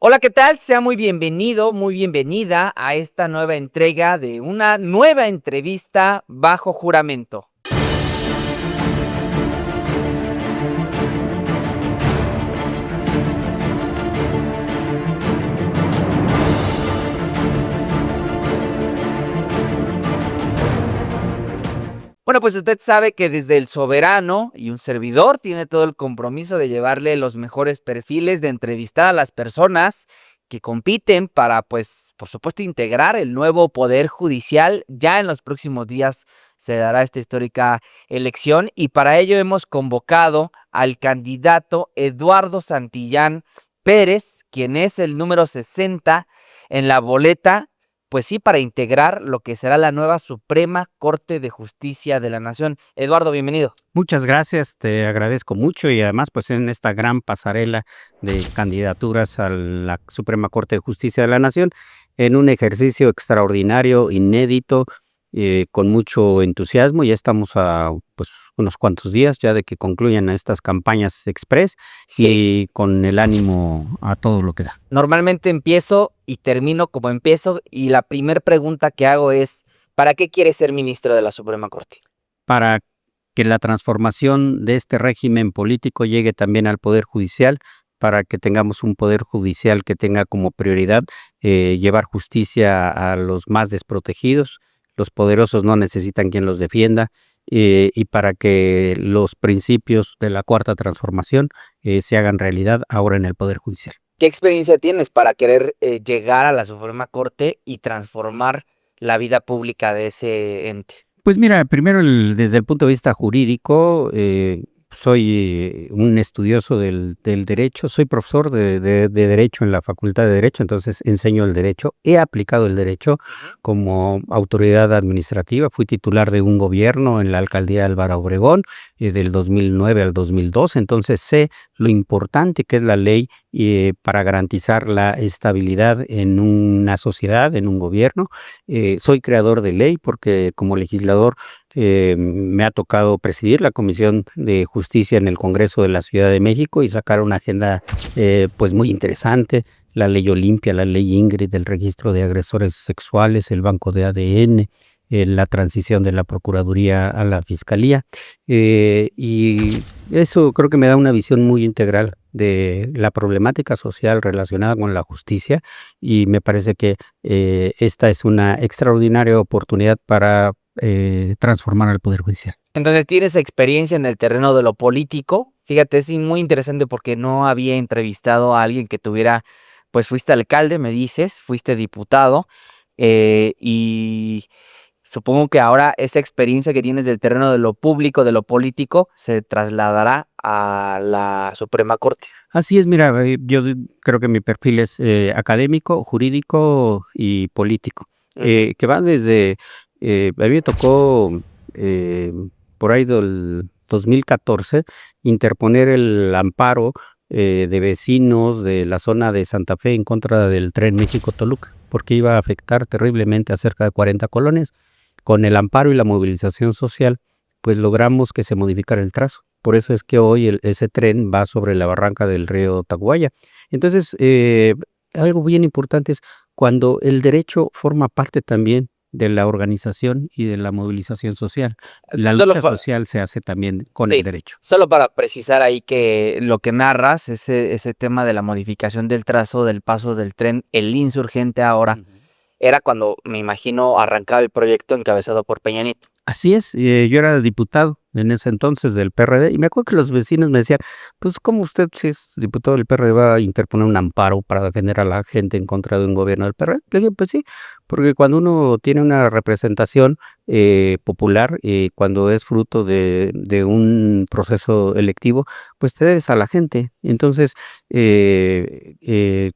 Hola, ¿qué tal? Sea muy bienvenido, muy bienvenida a esta nueva entrega de una nueva entrevista bajo juramento. Bueno, pues usted sabe que desde el soberano y un servidor tiene todo el compromiso de llevarle los mejores perfiles, de entrevistar a las personas que compiten para, pues, por supuesto, integrar el nuevo poder judicial. Ya en los próximos días se dará esta histórica elección y para ello hemos convocado al candidato Eduardo Santillán Pérez, quien es el número 60 en la boleta, pues sí, para integrar lo que será la nueva Suprema Corte de Justicia de la Nación. Eduardo, bienvenido. Muchas gracias, te agradezco mucho y además pues en esta gran pasarela de candidaturas a la Suprema Corte de Justicia de la Nación, en un ejercicio extraordinario, inédito, con mucho entusiasmo. Ya estamos a pues unos cuantos días ya de que concluyan estas campañas express Sí. y con el ánimo a todo lo que da. Normalmente empiezo y termino como empiezo, y la primer pregunta que hago es, ¿para qué quieres ser ministro de la Suprema Corte? Para que la transformación de este régimen político llegue también al Poder Judicial, para que tengamos un Poder Judicial que tenga como prioridad llevar justicia a los más desprotegidos. Los poderosos no necesitan quien los defienda, y para que los principios de la Cuarta Transformación se hagan realidad ahora en el Poder Judicial. ¿Qué experiencia tienes para querer llegar a la Suprema Corte y transformar la vida pública de ese ente? Pues mira, primero desde el punto de vista jurídico, soy un estudioso del derecho, soy profesor de derecho en la Facultad de Derecho, entonces enseño el derecho, he aplicado el derecho como autoridad administrativa, fui titular de un gobierno en la alcaldía de Álvaro Obregón del 2009 al 2012, entonces sé lo importante que es la ley para garantizar la estabilidad en una sociedad, en un gobierno. Soy creador de ley porque como legislador me ha tocado presidir la Comisión de Justicia en el Congreso de la Ciudad de México y sacar una agenda pues muy interesante, la ley Olimpia, la ley Ingrid, el registro de agresores sexuales, el banco de ADN, la transición de la Procuraduría a la Fiscalía, y eso creo que me da una visión muy integral de la problemática social relacionada con la justicia, y me parece que esta es una extraordinaria oportunidad para transformar al Poder Judicial. Entonces, ¿tienes experiencia en el terreno de lo político? Fíjate, es muy interesante porque no había entrevistado a alguien que tuviera, pues fuiste alcalde, me dices, fuiste diputado, y supongo que ahora esa experiencia que tienes del terreno de lo público, de lo político, se trasladará a la Suprema Corte. Así es, mira, creo que mi perfil es académico, jurídico y político, que va desde, a mí me tocó eh, por ahí del 2014 interponer el amparo de vecinos de la zona de Santa Fe en contra del Tren México-Toluca, porque iba a afectar terriblemente a cerca de 40 colonias. Con el amparo y la movilización social, pues logramos que se modificara el trazo. Por eso es que hoy ese tren va sobre la barranca del río Taguaya. Entonces, algo bien importante es cuando el derecho forma parte también de la organización y de la movilización social. La Solo lucha pa social se hace también con el Sí, derecho. solo para precisar ahí que lo que narras, ese tema de la modificación del trazo del paso del tren, el Insurgente ahora, era cuando, me imagino, arrancaba el proyecto encabezado por Peña Nieto. Así es, yo era diputado en ese entonces del PRD y me acuerdo que los vecinos me decían, pues ¿cómo usted, si es diputado del PRD, va a interponer un amparo para defender a la gente en contra de un gobierno del PRD? Le dije, pues sí, porque cuando uno tiene una representación popular, cuando es fruto de un proceso electivo, pues te debes a la gente. Entonces,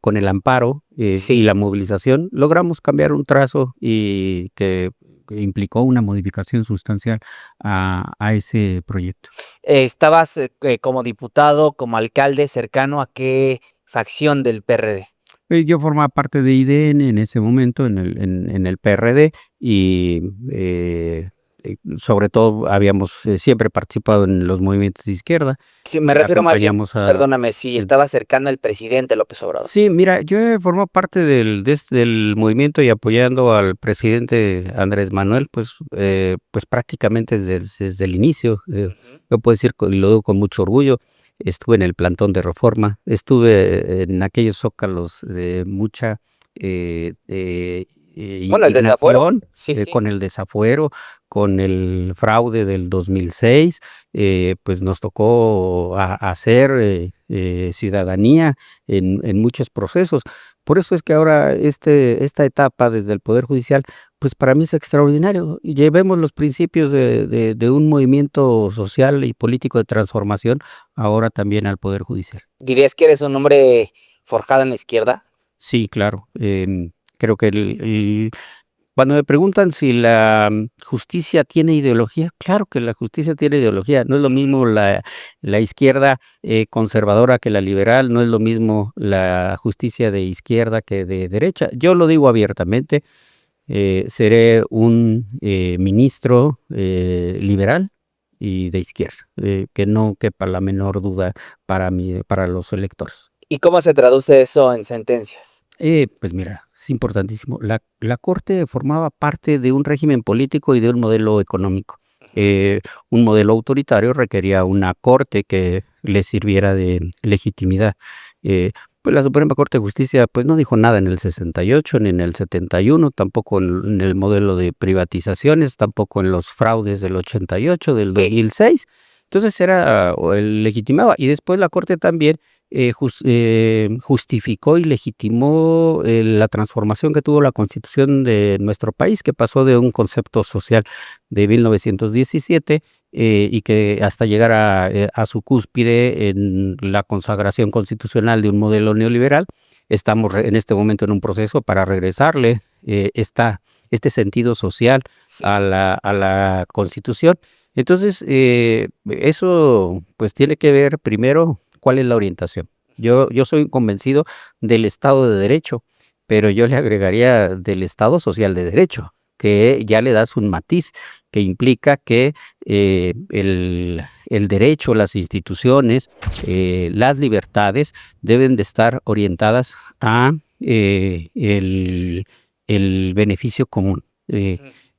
con el amparo y Sí. la movilización, logramos cambiar un trazo y que implicó una modificación sustancial a ese proyecto. ¿Estabas como diputado, como alcalde, cercano a qué facción del PRD? Yo formaba parte de IDN en ese momento, en el PRD, y sobre todo habíamos siempre participado en los movimientos de izquierda, Sí, me refiero más bien, acompañamos a... perdóname, si estaba cercano al presidente López Obrador. Sí, mira, yo he formado parte del movimiento y apoyando al presidente Andrés Manuel, pues prácticamente desde el inicio. Ujú. Yo puedo decir, y lo digo con mucho orgullo, estuve en el plantón de Reforma, estuve en aquellos zócalos de mucha Bueno, el desafuero. indignación, Sí, sí. con el desafuero, con el fraude del 2006, pues nos tocó hacer ciudadanía en muchos procesos. Por eso es que ahora esta etapa desde el Poder Judicial, pues para mí es extraordinario. Y llevemos los principios de un movimiento social y político de transformación ahora también al Poder Judicial. ¿Dirías que eres un hombre forjado en la izquierda? Sí, claro. Creo que cuando me preguntan si la justicia tiene ideología, claro que la justicia tiene ideología. No es lo mismo la izquierda conservadora que la liberal, no es lo mismo la justicia de izquierda que de derecha. Yo lo digo abiertamente, seré un ministro liberal y de izquierda, que no quepa la menor duda para los electores. ¿Y cómo se traduce eso en sentencias? Pues mira, es importantísimo. La Corte formaba parte de un régimen político y de un modelo económico. Un modelo autoritario requería una Corte que le sirviera de legitimidad. Pues la Suprema Corte de Justicia pues no dijo nada en el 68 ni en el 71, tampoco en el modelo de privatizaciones, tampoco en los fraudes del 88, del 2006. Entonces legitimaba. Y después la Corte también justificó y legitimó la transformación que tuvo la Constitución de nuestro país, que pasó de un concepto social de 1917 y que hasta llegar a su cúspide en la consagración constitucional de un modelo neoliberal. Estamos en este momento en un proceso para regresarle este sentido social Sí. a la Constitución. Entonces, eso pues tiene que ver primero cuál es la orientación. Yo soy convencido del Estado de Derecho, pero yo le agregaría del Estado Social de Derecho, que ya le das un matiz que implica que el derecho, las instituciones, las libertades deben de estar orientadas a el beneficio común.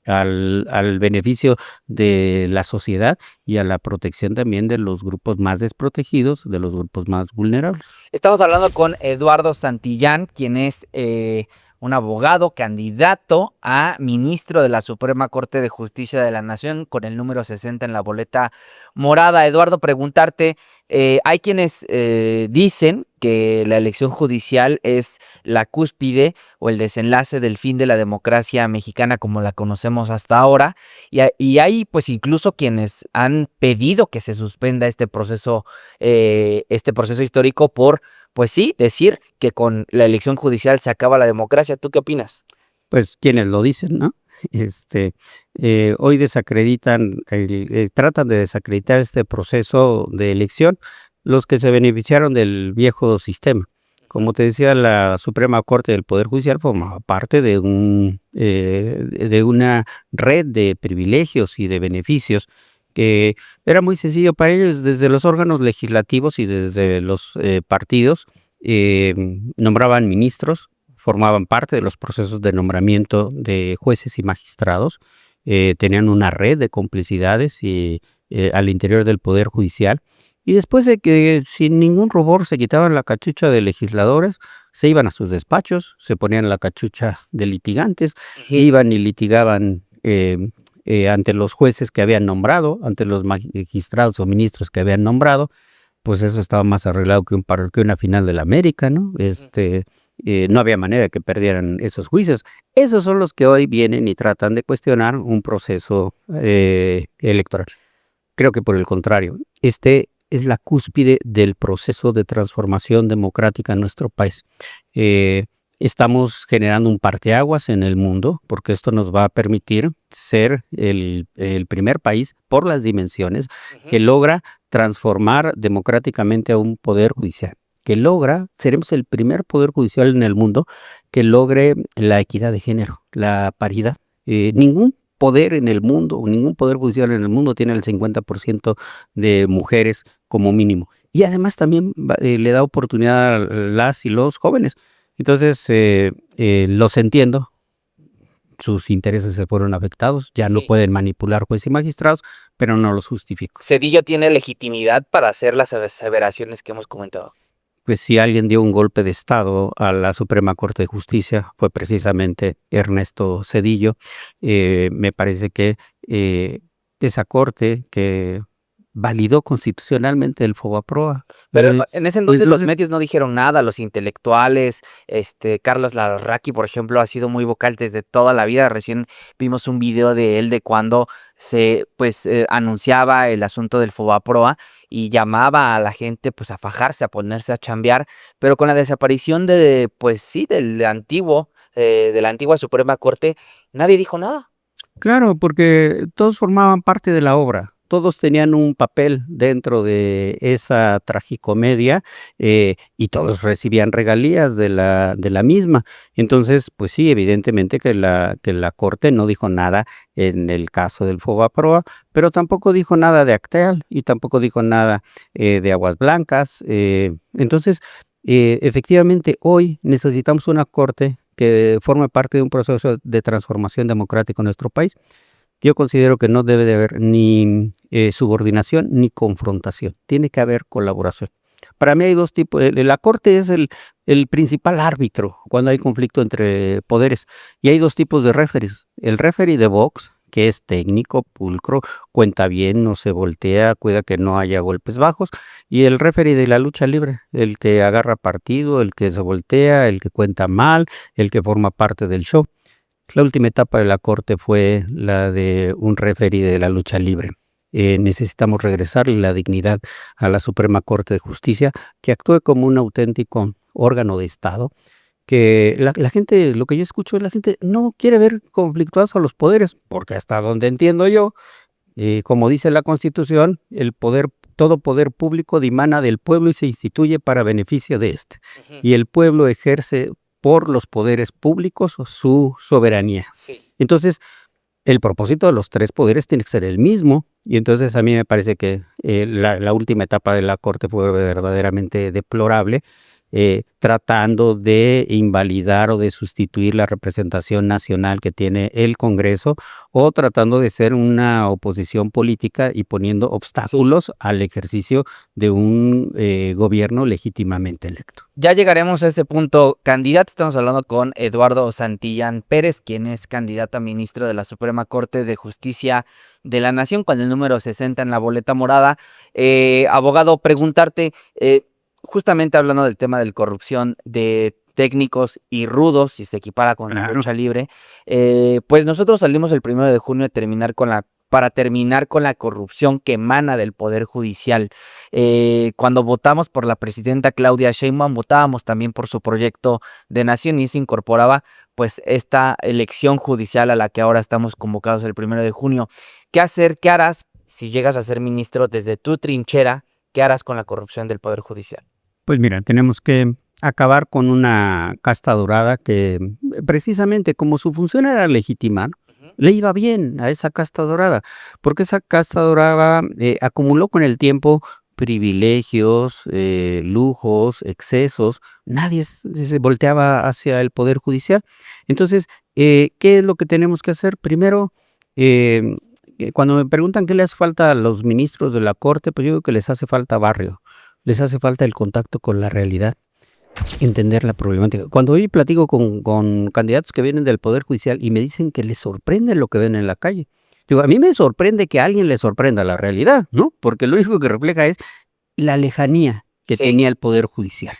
Al beneficio de la sociedad y a la protección también de los grupos más desprotegidos, de los grupos más vulnerables. Estamos hablando con Eduardo Santillán, quien es un abogado candidato a ministro de la Suprema Corte de Justicia de la Nación con el número 60 en la boleta morada. Eduardo, preguntarte, hay quienes dicen que la elección judicial es la cúspide o el desenlace del fin de la democracia mexicana como la conocemos hasta ahora, y hay pues incluso quienes han pedido que se suspenda este proceso histórico por, pues sí, decir que con la elección judicial se acaba la democracia. ¿Tú qué opinas? Pues quienes lo dicen, ¿no? Hoy desacreditan, tratan de desacreditar este proceso de elección los que se beneficiaron del viejo sistema. Como te decía, la Suprema Corte del Poder Judicial formaba parte de una red de privilegios y de beneficios que era muy sencillo para ellos desde los órganos legislativos y desde los partidos. Nombraban ministros, formaban parte de los procesos de nombramiento de jueces y magistrados, tenían una red de complicidades al interior del Poder Judicial. Y después de que sin ningún rubor se quitaban la cachucha de legisladores, se iban a sus despachos, se ponían la cachucha de litigantes, iban y litigaban ante los jueces que habían nombrado, ante los magistrados o ministros que habían nombrado. Pues eso estaba más arreglado que una final de la América, ¿no? No había manera de que perdieran esos juicios. Esos son los que hoy vienen y tratan de cuestionar un proceso electoral. Creo que por el contrario, es la cúspide del proceso de transformación democrática en nuestro país. Estamos generando un parteaguas en el mundo porque esto nos va a permitir ser el primer país por las dimensiones que logra transformar democráticamente a un poder judicial, seremos el primer poder judicial en el mundo que logre la equidad de género, la paridad. Ningún poder en el mundo, ningún poder judicial en el mundo tiene el 50% de mujeres como mínimo. Y además también le da oportunidad a las y los jóvenes. Entonces, los entiendo, sus intereses se fueron afectados, ya no Sí. pueden manipular jueces y magistrados, pero no los justifico. Cedillo tiene legitimidad para hacer las aseveraciones que hemos comentado. Pues si alguien dio un golpe de Estado a la Suprema Corte de Justicia fue precisamente Ernesto Zedillo. Me parece que esa corte que validó constitucionalmente el FOBAPROA. Pero en ese entonces los entonces, medios no dijeron nada, los intelectuales, Carlos Larraqui, por ejemplo, ha sido muy vocal desde toda la vida. Recién vimos un video de él de cuando se anunciaba el asunto del FOBAPROA y llamaba a la gente pues a fajarse, a ponerse a chambear, pero con la desaparición de de la antigua Suprema Corte, nadie dijo nada. claro, porque todos formaban parte de la obra, todos tenían un papel dentro de esa tragicomedia, y todos recibían regalías de la misma. Entonces, pues sí, evidentemente que la Corte no dijo nada en el caso del FOBAPROA, pero tampoco dijo nada de Acteal y tampoco dijo nada de Aguas Blancas. Entonces, efectivamente, hoy necesitamos una Corte que forme parte de un proceso de transformación democrática en nuestro país. Yo considero que no debe de haber ni subordinación ni confrontación, tiene que haber colaboración. Para mí hay dos tipos, la Corte es el principal árbitro cuando hay conflicto entre poderes, y hay dos tipos de referees: el referee de box, que es técnico, pulcro, cuenta bien, no se voltea, cuida que no haya golpes bajos, y el referee de la lucha libre, el que agarra partido, el que se voltea, el que cuenta mal, el que forma parte del show. La última etapa de la Corte fue la de un referee de la lucha libre. Necesitamos regresarle la dignidad a la Suprema Corte de Justicia, que actúe como un auténtico órgano de Estado, que la gente, lo que yo escucho es la gente no quiere ver conflictuados a los poderes, porque hasta donde entiendo yo, como dice la Constitución, todo poder público dimana del pueblo y se instituye para beneficio de éste. Ujú. Y el pueblo ejerce por los poderes públicos su soberanía. Sí. Entonces, el propósito de los tres poderes tiene que ser el mismo, y entonces a mí me parece que la última etapa de la Corte fue verdaderamente deplorable, tratando de invalidar o de sustituir la representación nacional que tiene el Congreso, o tratando de ser una oposición política y poniendo obstáculos al ejercicio de un gobierno legítimamente electo. Ya llegaremos a ese punto. Candidato, estamos hablando con Eduardo Santillán Pérez, quien es candidato a ministro de la Suprema Corte de Justicia de la Nación, con el número 60 en la boleta morada. Abogado, preguntarte, justamente hablando del tema de corrupción de técnicos y rudos, si se equipara con la Claro. lucha libre, pues nosotros salimos el 1 de junio para terminar con la corrupción que emana del Poder Judicial. Cuando votamos por la presidenta Claudia Sheinbaum, votábamos también por su proyecto de nación y se incorporaba pues esta elección judicial a la que ahora estamos convocados el 1 de junio. ¿Qué hacer? ¿Qué harás si llegas a ser ministro desde tu trinchera? ¿Qué harás con la corrupción del Poder Judicial? Pues mira, tenemos que acabar con una casta dorada que precisamente como su función era legitimar, le iba bien a esa casta dorada, porque esa casta dorada acumuló con el tiempo privilegios, lujos, excesos. Nadie se volteaba hacia el Poder Judicial. Entonces, ¿qué es lo que tenemos que hacer? Primero, cuando me preguntan qué le hace falta a los ministros de la Corte, pues yo digo que les hace falta barrio, les hace falta el contacto con la realidad, entender la problemática. Cuando hoy platico con candidatos que vienen del Poder Judicial y me dicen que les sorprende lo que ven en la calle, digo, a mí me sorprende que a alguien le sorprenda la realidad, ¿no? Porque lo único que refleja es la lejanía que Sí. tenía el Poder Judicial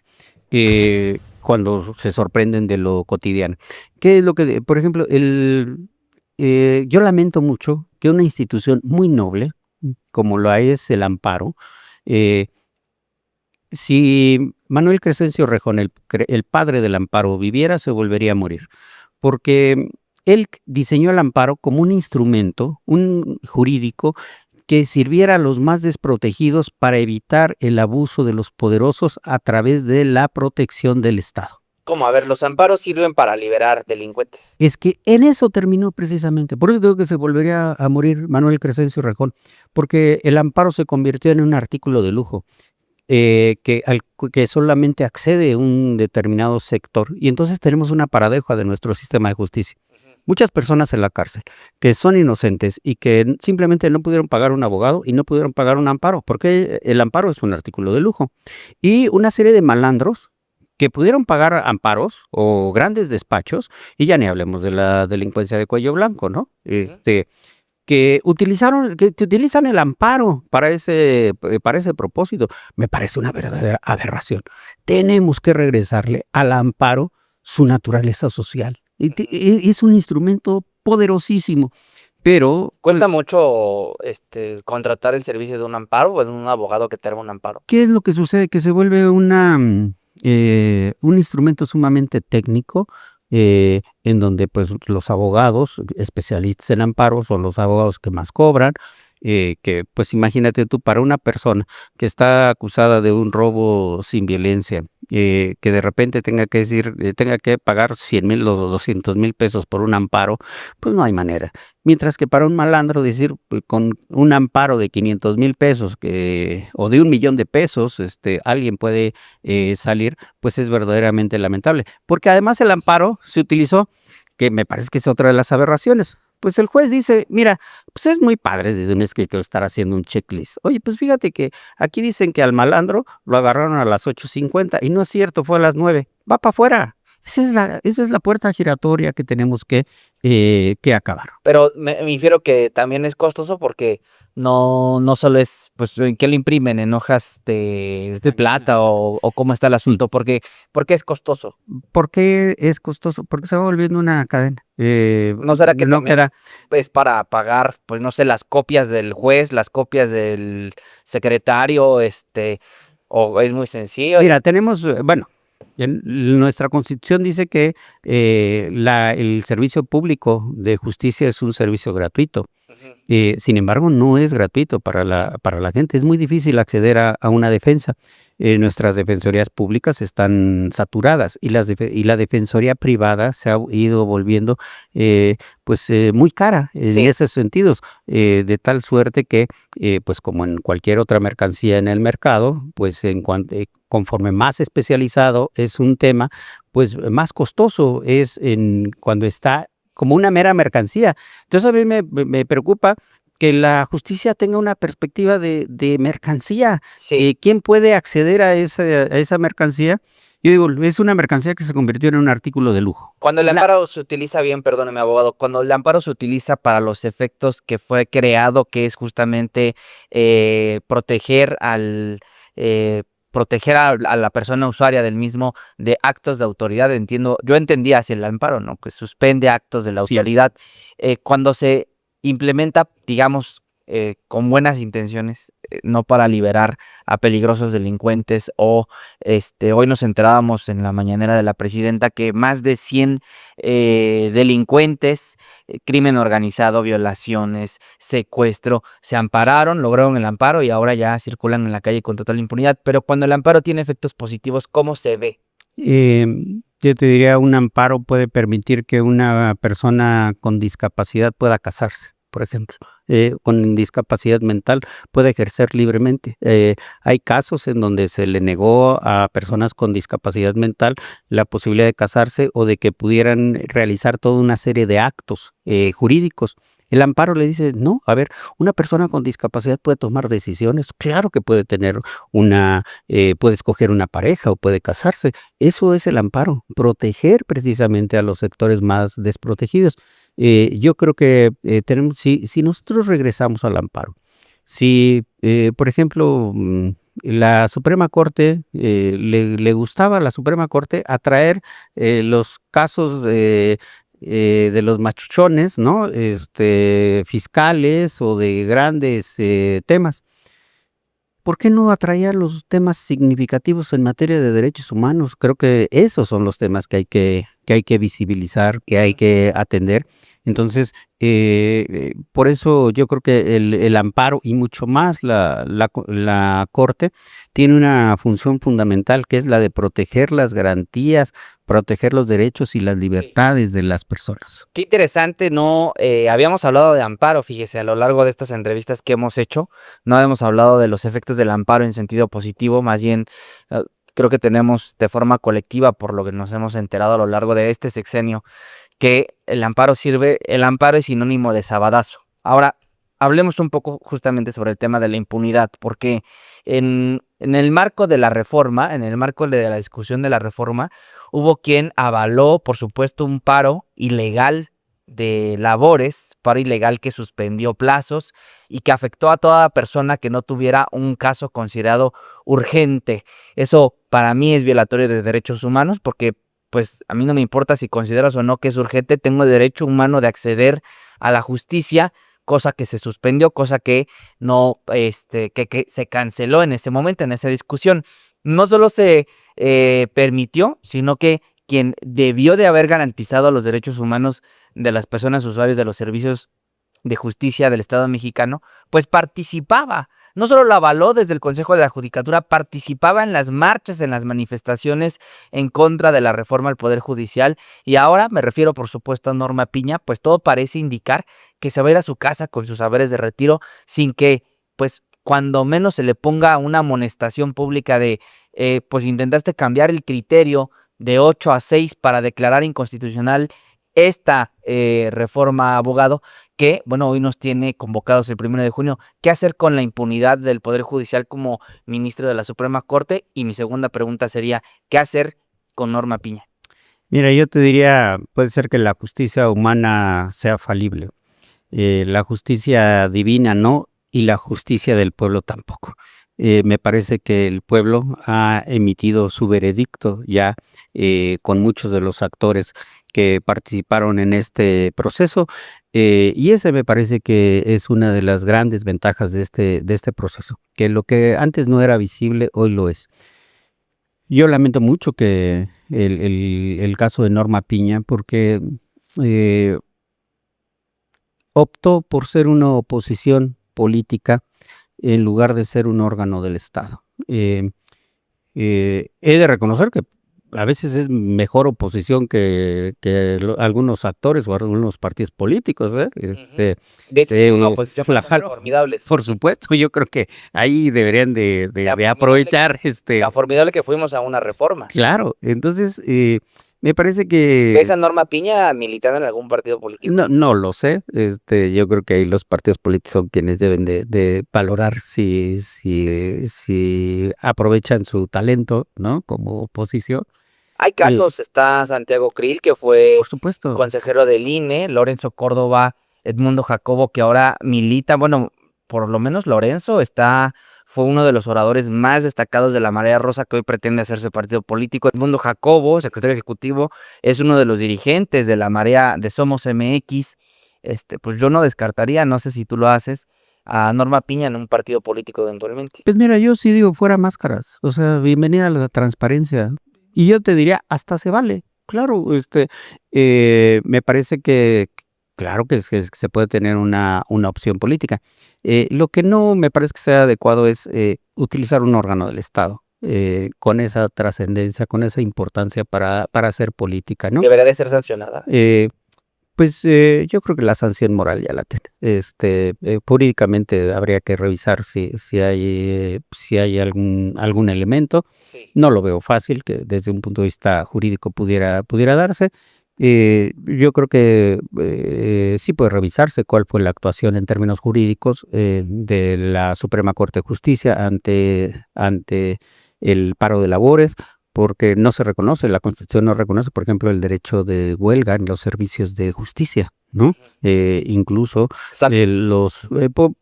cuando se sorprenden de lo cotidiano. ¿Qué es lo que, por ejemplo, yo lamento mucho que una institución muy noble, como lo es el amparo, si Manuel Crescencio Rejón, el padre del amparo, viviera, se volvería a morir, porque él diseñó el amparo como un instrumento, un jurídico, que sirviera a los más desprotegidos para evitar el abuso de los poderosos a través de la protección del Estado. ¿Cómo? A ver, los amparos sirven para liberar delincuentes. Es que en eso terminó precisamente. Por eso digo que se volvería a morir Manuel Crescencio Rejón, porque el amparo se convirtió en un artículo de lujo. Que solamente accede un determinado sector, y entonces tenemos una paradoja de nuestro sistema de justicia. Muchas personas en la cárcel que son inocentes y que simplemente no pudieron pagar un abogado y no pudieron pagar un amparo, porque el amparo es un artículo de lujo. Y una serie de malandros que pudieron pagar amparos o grandes despachos, y ya ni hablemos de la delincuencia de cuello blanco, ¿no? Que utilizan el amparo para ese propósito. Me parece una verdadera aberración. Tenemos que regresarle al amparo su naturaleza social. Es un instrumento poderosísimo, pero ¿Cuesta mucho contratar el servicio de un amparo o de un abogado que te haga un amparo? ¿qué es lo que sucede? Que se vuelve un instrumento sumamente técnico, en donde pues los abogados especialistas en amparos son los abogados que más cobran, que pues imagínate tú, para una persona que está acusada de un robo sin violencia, que de repente tenga que pagar 100,000 o 200,000 pesos por un amparo, pues no hay manera. Mientras que para un malandro decir, pues, con un amparo de 500,000 pesos o de 1,000,000 de pesos, alguien puede salir, pues es verdaderamente lamentable. Porque además el amparo se utilizó, que me parece que es otra de las aberraciones. Pues el juez dice, mira, pues es muy padre desde un escritor estar haciendo un checklist. Oye, pues fíjate que aquí dicen que al malandro lo agarraron a las 8:50 y no es cierto, fue a las 9. Va para afuera. Esa es la puerta giratoria que tenemos que acabar. Pero me infiero que también es costoso porque no solo es, pues, ¿en qué lo imprimen? ¿En hojas de plata o cómo está el asunto? ¿Por qué es costoso? ¿Por qué es costoso? Porque se va volviendo una cadena. ¿No será que no también queda. es para pagar, pues, no sé, las copias del juez, las copias del secretario, o es muy sencillo? Mira, tenemos, bueno, nuestra Constitución dice que el servicio público de justicia es un servicio gratuito. Ujú. Sin embargo, no es gratuito para la gente. Es muy difícil acceder a una defensa. Nuestras defensorías públicas están saturadas y la defensoría privada se ha ido volviendo muy cara en Sí. esos sentidos, de tal suerte que pues como en cualquier otra mercancía en el mercado, pues conforme más especializado es un tema, pues más costoso es cuando está como una mera mercancía. Entonces a mí me preocupa que la justicia tenga una perspectiva de mercancía. Sí. ¿Quién puede acceder a esa mercancía? Yo digo, es una mercancía que se convirtió en un artículo de lujo. Cuando el amparo se utiliza bien, perdóneme, abogado, cuando el amparo se utiliza para los efectos que fue creado, que es justamente proteger a la persona usuaria del mismo de actos de autoridad, yo entendía hacia el amparo, ¿no? Que suspende actos de la Sí. autoridad. Cuando se implementa, digamos, con buenas intenciones, no para liberar a peligrosos delincuentes hoy nos enterábamos en la mañanera de la presidenta que más de 100 delincuentes, crimen organizado, violaciones, secuestro, se ampararon, lograron el amparo y ahora ya circulan en la calle con total impunidad. Pero cuando el amparo tiene efectos positivos, ¿cómo se ve? Yo te diría, un amparo puede permitir que una persona con discapacidad pueda casarse, por ejemplo. Con discapacidad mental puede ejercer libremente. Hay casos en donde se le negó a personas con discapacidad mental la posibilidad de casarse o de que pudieran realizar toda una serie de actos jurídicos. El amparo le dice, no, a ver, una persona con discapacidad puede tomar decisiones, claro que puede puede escoger una pareja o puede casarse. Eso es el amparo, proteger precisamente a los sectores más desprotegidos. Yo creo que si nosotros regresamos al amparo, si por ejemplo la Suprema Corte, le gustaba a la Suprema Corte atraer los casos de los machuchones, ¿no? Fiscales o de grandes temas. ¿Por qué no atraer los temas significativos en materia de derechos humanos? Creo que esos son los temas que hay que que hay que visibilizar, que hay que atender. Entonces, por eso yo creo que el amparo y mucho más la Corte tiene una función fundamental, que es la de proteger las garantías, proteger los derechos y las libertades de las personas. Qué interesante, no habíamos hablado de amparo, fíjese, a lo largo de estas entrevistas que hemos hecho, no habíamos hablado de los efectos del amparo en sentido positivo, más bien creo que tenemos de forma colectiva, por lo que nos hemos enterado a lo largo de este sexenio, que el amparo es sinónimo de sabadazo. Ahora, hablemos un poco justamente sobre el tema de la impunidad, porque en el marco de la reforma, en el marco de la discusión de la reforma, hubo quien avaló, por supuesto, un paro ilegal de labores, paro ilegal que suspendió plazos y que afectó a toda persona que no tuviera un caso considerado urgente. Eso para mí es violatorio de derechos humanos porque pues a mí no me importa si consideras o no que es urgente, tengo el derecho humano de acceder a la justicia, cosa que se suspendió, cosa que no, que se canceló en ese momento, en esa discusión. No solo se permitió, sino que quien debió de haber garantizado los derechos humanos de las personas usuarias de los servicios de justicia del Estado mexicano, pues participaba. No solo lo avaló desde el Consejo de la Judicatura, participaba en las marchas, en las manifestaciones en contra de la reforma al Poder Judicial. Y ahora me refiero, por supuesto, a Norma Piña, pues todo parece indicar que se va a ir a su casa con sus haberes de retiro sin que, pues, cuando menos se le ponga una amonestación pública de, pues intentaste cambiar el criterio de 8 a 6 para declarar inconstitucional esta reforma, abogado, que, bueno, hoy nos tiene convocados el 1 de junio. ¿Qué hacer con la impunidad del Poder Judicial como ministro de la Suprema Corte? Y mi segunda pregunta sería, ¿qué hacer con Norma Piña? Mira, yo te diría, puede ser que la justicia humana sea falible, la justicia divina no, y la justicia del pueblo tampoco. Me parece que el pueblo ha emitido su veredicto ya con muchos de los actores que participaron en este proceso, y ese me parece que es una de las grandes ventajas de este proceso, que lo que antes no era visible, hoy lo es. Yo lamento mucho que el caso de Norma Piña, porque optó por ser una oposición política en lugar de ser un órgano del Estado. He de reconocer que a veces es mejor oposición que algunos actores o algunos partidos políticos, ¿verdad? De hecho, una oposición formidables. Por supuesto, yo creo que ahí deberían de aprovechar La formidable que fuimos a una reforma. Claro, entonces me parece que ¿Esa Norma Piña militando en algún partido político? no lo sé. Yo creo que ahí los partidos políticos son quienes deben de valorar si aprovechan su talento, ¿no? Como oposición. Hay casos, está Santiago Krill, que fue Por supuesto. consejero del INE, Lorenzo Córdoba, Edmundo Jacobo, que ahora milita, bueno, por lo menos Lorenzo fue uno de los oradores más destacados de la Marea Rosa, que hoy pretende hacerse partido político. Edmundo Jacobo, secretario ejecutivo, es uno de los dirigentes de la Marea de Somos MX. Pues yo no descartaría, no sé si tú lo haces, a Norma Piña en un partido político eventualmente. Pues mira, yo sí digo fuera máscaras, o sea, bienvenida a la transparencia. Y yo te diría, hasta se vale, claro, me parece que, claro que se puede tener una opción política. Lo que no me parece que sea adecuado es utilizar un órgano del Estado con esa trascendencia, con esa importancia para hacer política, ¿no? Debería de ser sancionada. Pues yo creo que la sanción moral ya la tiene. Jurídicamente habría que revisar si hay algún elemento. Sí. No lo veo fácil, que desde un punto de vista jurídico pudiera darse. Yo creo que sí puede revisarse cuál fue la actuación en términos jurídicos de la Suprema Corte de Justicia ante el paro de labores, porque no se reconoce, la Constitución no reconoce, por ejemplo, el derecho de huelga en los servicios de justicia, ¿no? Incluso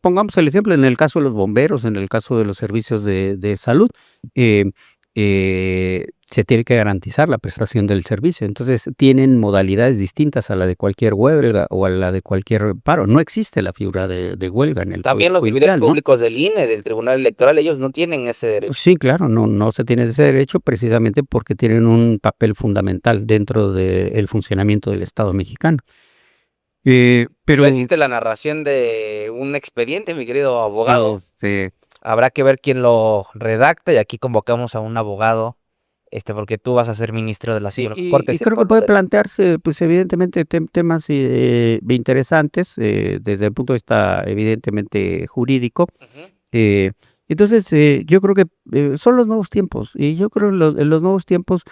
pongamos el ejemplo en el caso de los bomberos, en el caso de los servicios de salud, se tiene que garantizar la prestación del servicio. Entonces, tienen modalidades distintas a la de cualquier huelga o a la de cualquier paro. No existe la figura de huelga en el También Poder los servidores Judicial, ¿no? públicos del INE, del Tribunal Electoral, ellos no tienen ese derecho. Sí, claro, no se tiene ese derecho precisamente porque tienen un papel fundamental dentro del funcionamiento del Estado mexicano. Pero Pero existe la narración de un expediente, mi querido abogado. este, Habrá que ver quién lo redacta y aquí convocamos a un abogado, porque tú vas a ser ministro de la sí, Suprema Corte. y ¿Sí? creo que puede plantearse, pues evidentemente, temas interesantes desde el punto de vista evidentemente jurídico. Ujú. Eh, entonces, yo creo que son los nuevos tiempos, y yo creo en los nuevos tiempos,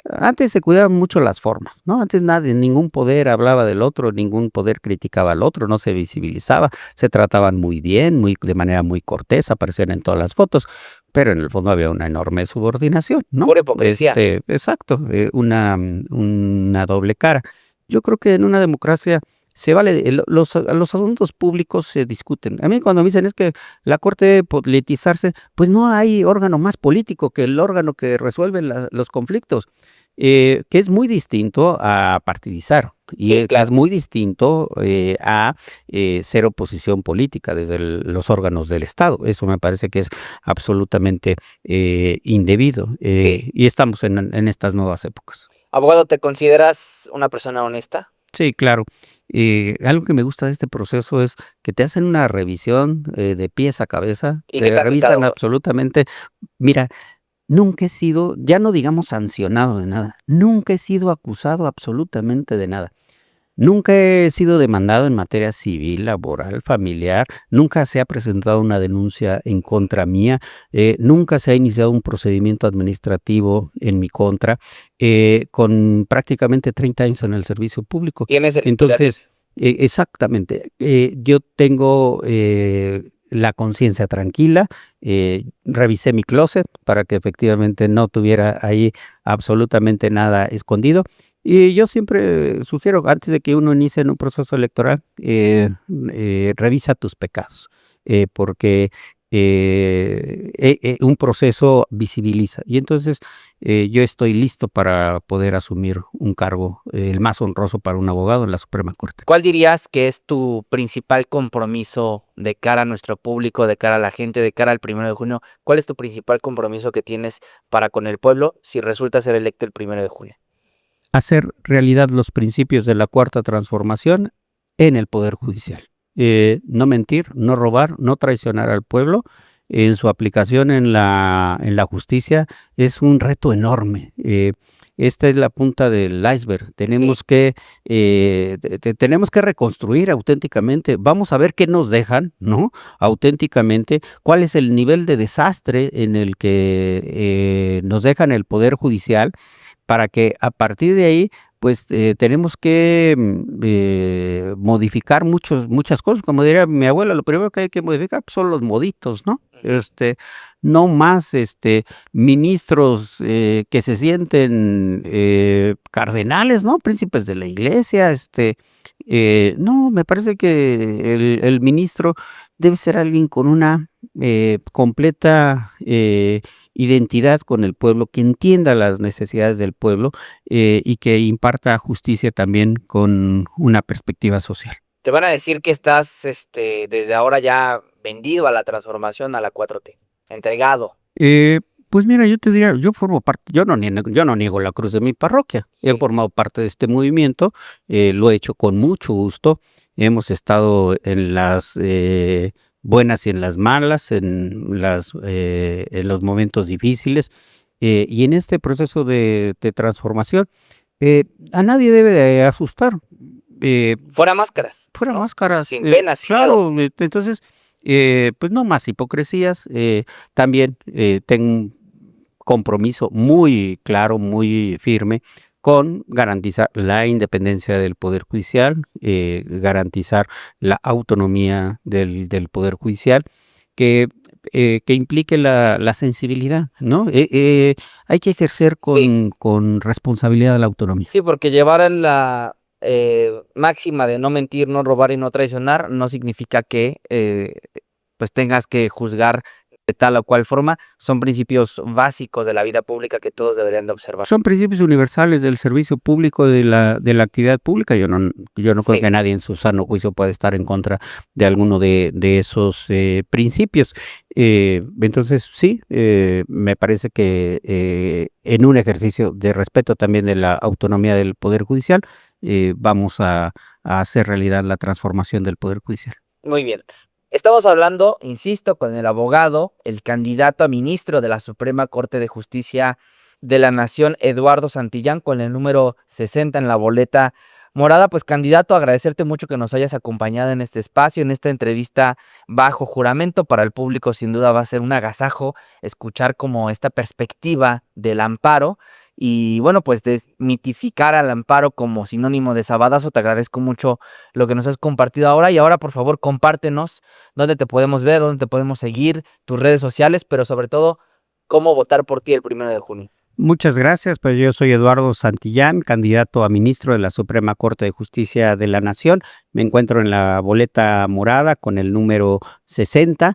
antes se cuidaban mucho las formas, ¿no? Antes ningún poder hablaba del otro, ningún poder criticaba al otro, no se visibilizaba, se trataban muy bien, de manera muy cortés, aparecían en todas las fotos, pero en el fondo había una enorme subordinación, ¿no? Pura hipocresía. Exacto, una doble cara. Yo creo que en una democracia se vale, los asuntos públicos se discuten. A mí cuando me dicen es que la Corte debe politizarse, pues no hay órgano más político que el órgano que resuelve los conflictos, que es muy distinto a partidizar y Sí, que es claro. muy distinto a ser oposición política desde los órganos del Estado. Eso me parece que es absolutamente indebido, Sí. y estamos en estas nuevas épocas. Abogado, ¿te consideras una persona honesta? Sí, claro. Algo que me gusta de este proceso es que te hacen una revisión de pies a cabeza, ¿Y qué te te han revisan dictado? absolutamente. Mira, nunca he sido, ya no digamos sancionado de nada, nunca he sido acusado absolutamente de nada. Nunca he sido demandado en materia civil, laboral, familiar, nunca se ha presentado una denuncia en contra mía, nunca se ha iniciado un procedimiento administrativo en mi contra, con prácticamente 30 años en el servicio público. ¿Tienes el historial? Entonces, exactamente, yo tengo la conciencia tranquila, revisé mi closet para que efectivamente no tuviera ahí absolutamente nada escondido. Y yo siempre sugiero, antes de que uno inicie en un proceso electoral, revisa tus pecados, porque un proceso visibiliza. Y entonces yo estoy listo para poder asumir un cargo, el más honroso para un abogado en la Suprema Corte. ¿Cuál dirías que es tu principal compromiso de cara a nuestro público, de cara a la gente, de cara al 1 de junio? ¿Cuál es tu principal compromiso que tienes para con el pueblo si resulta ser electo el 1 de junio? Hacer realidad los principios de la Cuarta Transformación en el Poder Judicial. No mentir, no robar, no traicionar al pueblo. En su aplicación en la justicia es un reto enorme. Esta es la punta del iceberg. Tenemos que reconstruir auténticamente. Vamos a ver qué nos dejan, ¿no? Auténticamente, cuál es el nivel de desastre en el que nos dejan el Poder Judicial, para que a partir de ahí, pues tenemos que modificar muchas cosas. Como diría mi abuela, lo primero que hay que modificar pues, son los moditos, ¿no? No más ministros que se sienten cardenales, ¿no? Príncipes de la iglesia, no, me parece que el ministro debe ser alguien con una completa identidad con el pueblo, que entienda las necesidades del pueblo y que imparta justicia también con una perspectiva social. Te van a decir que estás desde ahora ya vendido a la transformación, a la 4T, entregado. Pues mira, yo te diría, yo formo parte, yo no niego la cruz de mi parroquia, he Sí. formado parte de este movimiento, lo he hecho con mucho gusto, hemos estado en las buenas y en las malas, en los momentos difíciles, y en este proceso de transformación, a nadie debe de asustar. Fuera máscaras, Fuera ¿no? máscaras, Sin pena, sin miedo. claro, entonces, pues no más hipocresías, también tengo un compromiso muy claro, muy firme con garantizar la independencia del Poder Judicial, garantizar la autonomía del Poder Judicial, que implique la sensibilidad, ¿no? Hay que ejercer Sí. con responsabilidad la autonomía. Sí, porque llevar en la máxima de no mentir, no robar y no traicionar no significa que pues tengas que juzgar de tal o cual forma, son principios básicos de la vida pública que todos deberían de observar. Son principios universales del servicio público, de la actividad pública. Yo no creo Sí. que nadie en su sano juicio pueda estar en contra de alguno de esos principios. Entonces, sí, me parece que en un ejercicio de respeto también de la autonomía del Poder Judicial, vamos a hacer realidad la transformación del Poder Judicial. Muy bien. Estamos hablando, insisto, con el abogado, el candidato a ministro de la Suprema Corte de Justicia de la Nación, Eduardo Santillán, con el número 60 en la boleta morada. Pues, candidato, agradecerte mucho que nos hayas acompañado en este espacio, en esta entrevista bajo juramento. Para el público, sin duda, va a ser un agasajo escuchar como esta perspectiva del amparo y, bueno, pues desmitificar al amparo como sinónimo de sabadazo. Te agradezco mucho lo que nos has compartido ahora. Y ahora, por favor, compártenos dónde te podemos ver, dónde te podemos seguir, tus redes sociales, pero sobre todo, cómo votar por ti el 1 de junio. Muchas gracias, pues yo soy Eduardo Santillán, candidato a ministro de la Suprema Corte de Justicia de la Nación. Me encuentro en la boleta morada con el número 60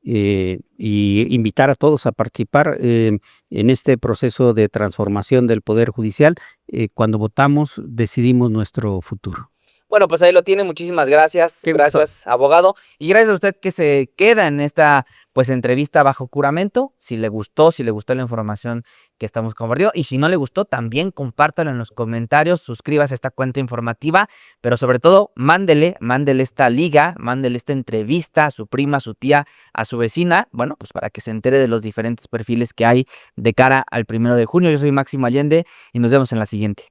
y invitar a todos a participar en este proceso de transformación del Poder Judicial. Cuando votamos, decidimos nuestro futuro. Bueno, pues ahí lo tiene. Muchísimas gracias. Qué gusto. Gracias, abogado. Y gracias a usted que se queda en esta pues entrevista bajo juramento. Si le gustó la información que estamos compartiendo, y si no le gustó, también compártalo en los comentarios, suscríbase a esta cuenta informativa, pero sobre todo, mándele esta liga, mándele esta entrevista a su prima, a su tía, a su vecina, bueno, pues para que se entere de los diferentes perfiles que hay de cara al 1 de junio. Yo soy Máximo Allende y nos vemos en la siguiente.